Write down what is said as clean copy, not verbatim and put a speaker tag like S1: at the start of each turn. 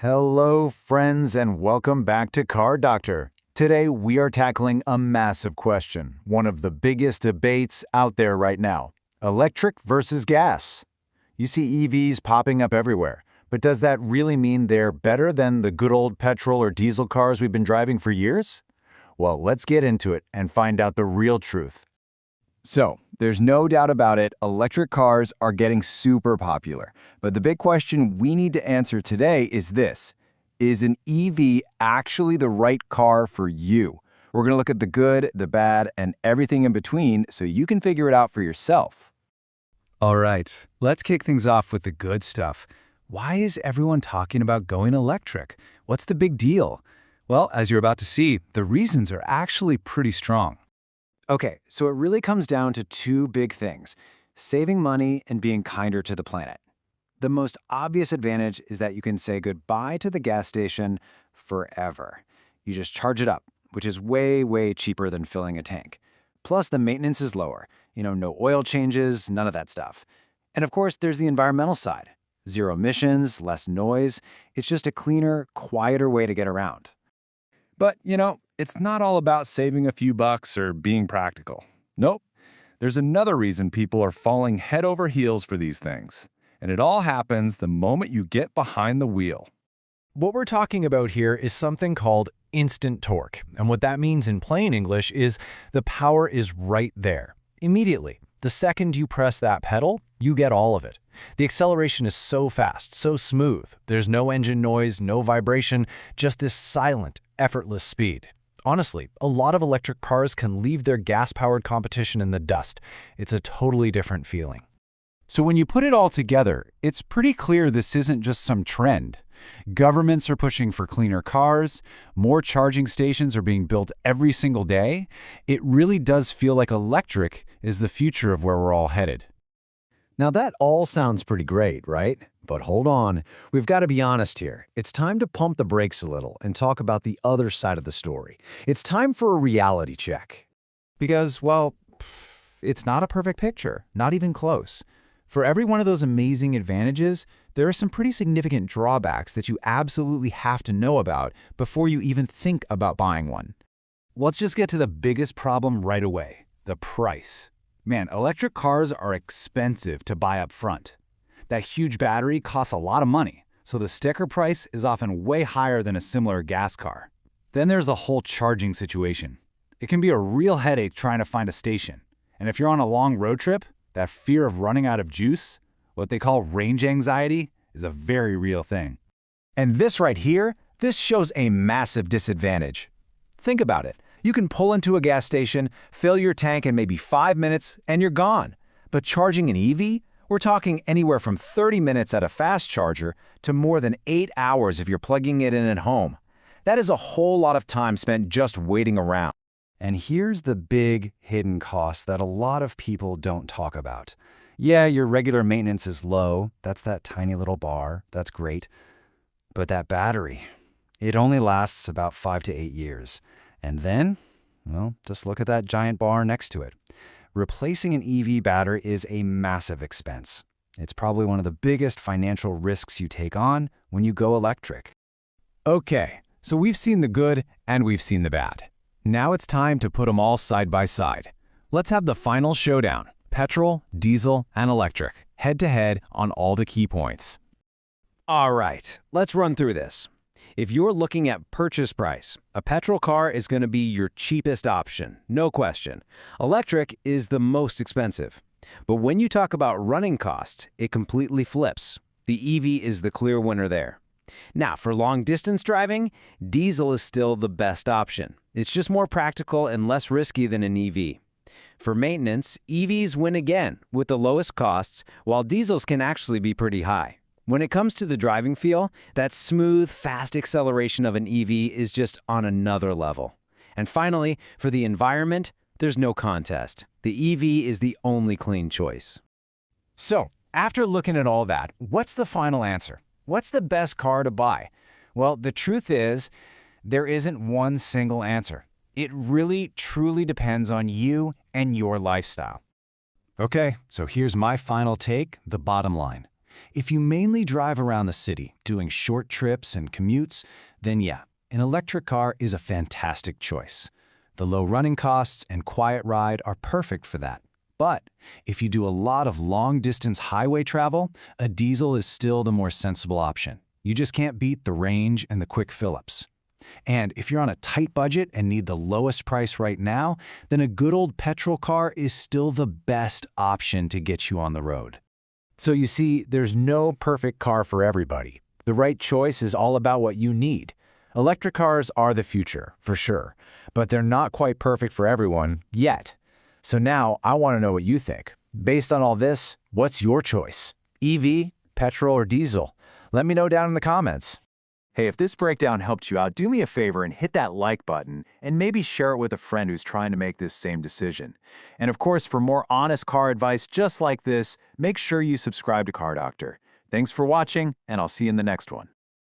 S1: Hello, friends, and welcome back to Car Doctor. Today, we are tackling a massive question, one of the biggest debates out there right now: electric versus gas. You see EVs popping up everywhere, but does that really mean they're better than the good old petrol or diesel cars we've been driving for years? Well, let's get into it and find out the real truth.
S2: So, there's no doubt about it, electric cars are getting super popular. But the big question we need to answer today is this: is an EV actually the right car for you? We're going to look at the good, the bad, and everything in between so you can figure it out for yourself.
S3: All right, let's kick things off with the good stuff. Why is everyone talking about going electric? What's the big deal? Well, as you're about to see, the reasons are actually pretty strong.
S4: Okay, so it really comes down to two big things: saving money and being kinder to the planet. The most obvious advantage is that you can say goodbye to the gas station forever. You just charge it up, which is way, way cheaper than filling a tank. Plus, the maintenance is lower. No oil changes, none of that stuff. And of course, there's the environmental side. Zero emissions, less noise. It's just a cleaner, quieter way to get around.
S3: But, it's not all about saving a few bucks or being practical. Nope. There's another reason people are falling head over heels for these things. And it all happens the moment you get behind the wheel.
S5: What we're talking about here is something called instant torque. And what that means in plain English is the power is right there, immediately. The second you press that pedal, you get all of it. The acceleration is so fast, so smooth. There's no engine noise, no vibration, just this silent, effortless speed. Honestly, a lot of electric cars can leave their gas-powered competition in the dust. It's a totally different feeling.
S1: So when you put it all together, it's pretty clear this isn't just some trend. Governments are pushing for cleaner cars, more charging stations are being built every single day. It really does feel like electric is the future of where we're all headed.
S4: Now that all sounds pretty great, right? But hold on, we've got to be honest here. It's time to pump the brakes a little and talk about the other side of the story. It's time for a reality check.
S5: Because, well, it's not a perfect picture, not even close. For every one of those amazing advantages, there are some pretty significant drawbacks that you absolutely have to know about before you even think about buying one.
S1: Let's just get to the biggest problem right away: the price. Man, electric cars are expensive to buy up front. That huge battery costs a lot of money, so the sticker price is often way higher than a similar gas car. Then there's the whole charging situation. It can be a real headache trying to find a station. And if you're on a long road trip, that fear of running out of juice, what they call range anxiety, is a very real thing.
S4: And this right here, this shows a massive disadvantage. Think about it. You can pull into a gas station, fill your tank in maybe 5 minutes, and you're gone. But charging an EV? We're talking anywhere from 30 minutes at a fast charger to more than 8 hours if you're plugging it in at home. That is a whole lot of time spent just waiting around. And here's the big hidden cost that a lot of people don't talk about. Yeah, your regular maintenance is low. That's that tiny little bar. That's great. But that battery, it only lasts about 5 to 8 years. And then, well, just look at that giant bar next to it. Replacing an EV battery is a massive expense. It's probably one of the biggest financial risks you take on when you go electric.
S1: Okay, so we've seen the good and we've seen the bad. Now it's time to put them all side by side. Let's have the final showdown: petrol, diesel, and electric, head-to-head on all the key points.
S4: All right, let's run through this. If you're looking at purchase price, a petrol car is going to be your cheapest option, no question. Electric is the most expensive. But when you talk about running costs, it completely flips. The EV is the clear winner there. Now, for long-distance driving, diesel is still the best option. It's just more practical and less risky than an EV. For maintenance, EVs win again with the lowest costs, while diesels can actually be pretty high. When it comes to the driving feel, that smooth, fast acceleration of an EV is just on another level. And finally, for the environment, there's no contest. The EV is the only clean choice.
S1: So, after looking at all that, what's the final answer? What's the best car to buy? Well, the truth is, there isn't one single answer. It really, truly depends on you and your lifestyle. Okay, so here's my final take, the bottom line.
S5: If you mainly drive around the city, doing short trips and commutes, then yeah, an electric car is a fantastic choice. The low running costs and quiet ride are perfect for that. But if you do a lot of long-distance highway travel, a diesel is still the more sensible option. You just can't beat the range and the quick fill-ups. And if you're on a tight budget and need the lowest price right now, then a good old petrol car is still the best option to get you on the road.
S4: So you see, there's no perfect car for everybody. The right choice is all about what you need. Electric cars are the future, for sure, but they're not quite perfect for everyone yet. So now I want to know what you think. Based on all this, what's your choice? EV, petrol, or diesel? Let me know down in the comments.
S2: Hey, if this breakdown helped you out, do me a favor and hit that like button and maybe share it with a friend who's trying to make this same decision. And of course, for more honest car advice just like this, make sure you subscribe to Car Doctor. Thanks for watching, and I'll see you in the next one.